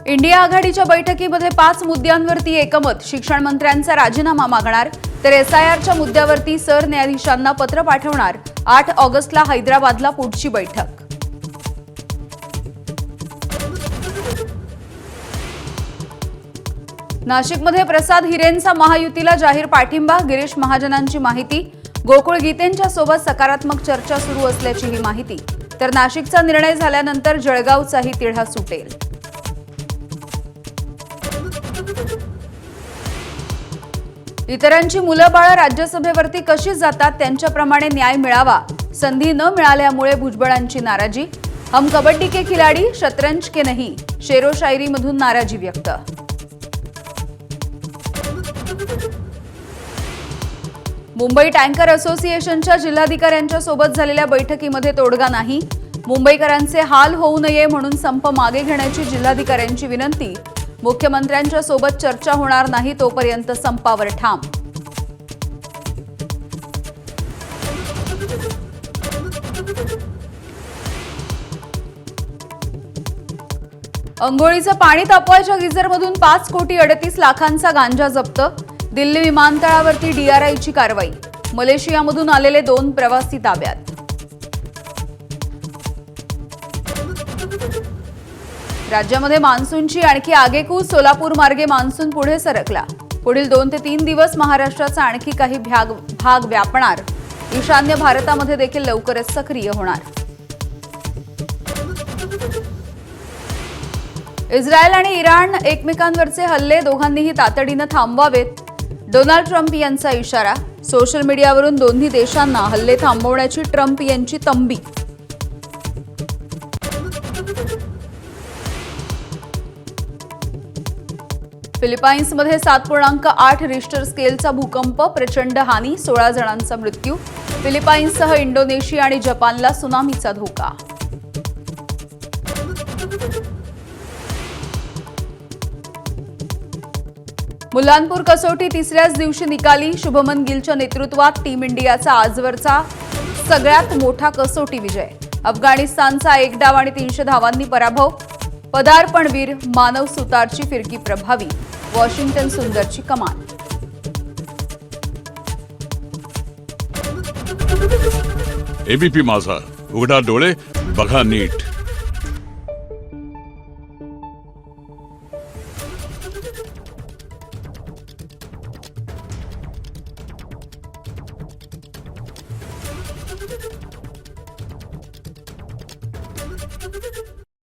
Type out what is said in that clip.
India आघाडीच्या बैठकीमध्ये 5 मुद्द्यांवरती एकमत. शिक्षण मंत्र्यांचा राजीनामा मागणार, तर एसआयआरच्या मुद्द्यावरती सरन्यायाधीशांना पत्र पाठवणार. 8 ऑगस्टला हैदराबादला पुढची बैठक. नाशिकमध्ये प्रसाद हिरेंचा महायुतीला जाहीर पाठिंबा. गिरीश महाजनांची माहिती. गोकुळ गीतेंच्या सोबत सकारात्मक चर्चा सुरू असल्याची ही माहिती. तर नाशिकचा निर्णय झाल्यानंतर जळगावचाही तिढा सुटेल. इतरांची मुलं बाळं राज्यसभेवरती कशी जातात त्यांच्याप्रमाणे न्याय मिळावा. संधी न मिळाल्यामुळे भुजबळांची नाराजी. हम कबड्डी के खिलाडी, शतरंज के नहीं, शेरो शायरीमधून नाराजी व्यक्त. मुंबई टँकर असोसिएशनच्या जिल्हाधिकाऱ्यांच्या सोबत झालेल्या बैठकीमध्ये तोडगा नाही. मुंबईकरांचे हाल होऊ नये म्हणून संप मागे घेण्याची जिल्हाधिकाऱ्यांची विनंती. मुख्यमंत्र्यांच्या सोबत चर्चा होणार नाही तोपर्यंत संपावर ठाम. अंघोळीचं पाणी तापवायच्या गिझरमधून 5 कोटी 38 लाखांचा गांजा जप्त. दिल्ली विमानतळावरती डीआरआयची कारवाई. मलेशियामधून आलेले 2 प्रवासी ताब्यात. राज्यामध्ये मान्सूनची आणखी आगेकूच. सोलापूर मार्गे मान्सून पुढे सरकला. पुढील 2 ते 3 दिवस महाराष्ट्राचा आणखी काही भाग व्यापणार. ईशान्य भारतामध्ये देखील लवकरच सक्रिय होणार. इस्रायल आणि इराण एकमेकांवरचे हल्ले दोघांनीही तातडीनं थांबवावेत. डोनाल्ड ट्रम्प यांचा इशारा. सोशल मीडियावरून दोन्ही देशांना हल्ले थांबवण्याची ट्रम्प यांची तंबी. फिलिपाईन्समध्ये 7.8 रिश्टर स्केलचा भूकंप. प्रचंड हानी. 16 जणांचा मृत्यू. फिलिपाईन्ससह इंडोनेशिया आणि जपानला त्सुनामीचा धोका. मुलांपूर कसोटी तिसऱ्याच दिवशी निकाली. शुभमन गिलच्या नेतृत्वात टीम इंडियाचा आजवरचा सगळ्यात मोठा कसोटी विजय. अफगाणिस्तानचा 1 डाव आणि 300 धावांनी पराभव. पदार्पणवीर मानव सुतारची फिरकी प्रभावी. वॉशिंग्टन सुंदरची कमान. एबीपी माझा, उघडा डोळे बघा नीट.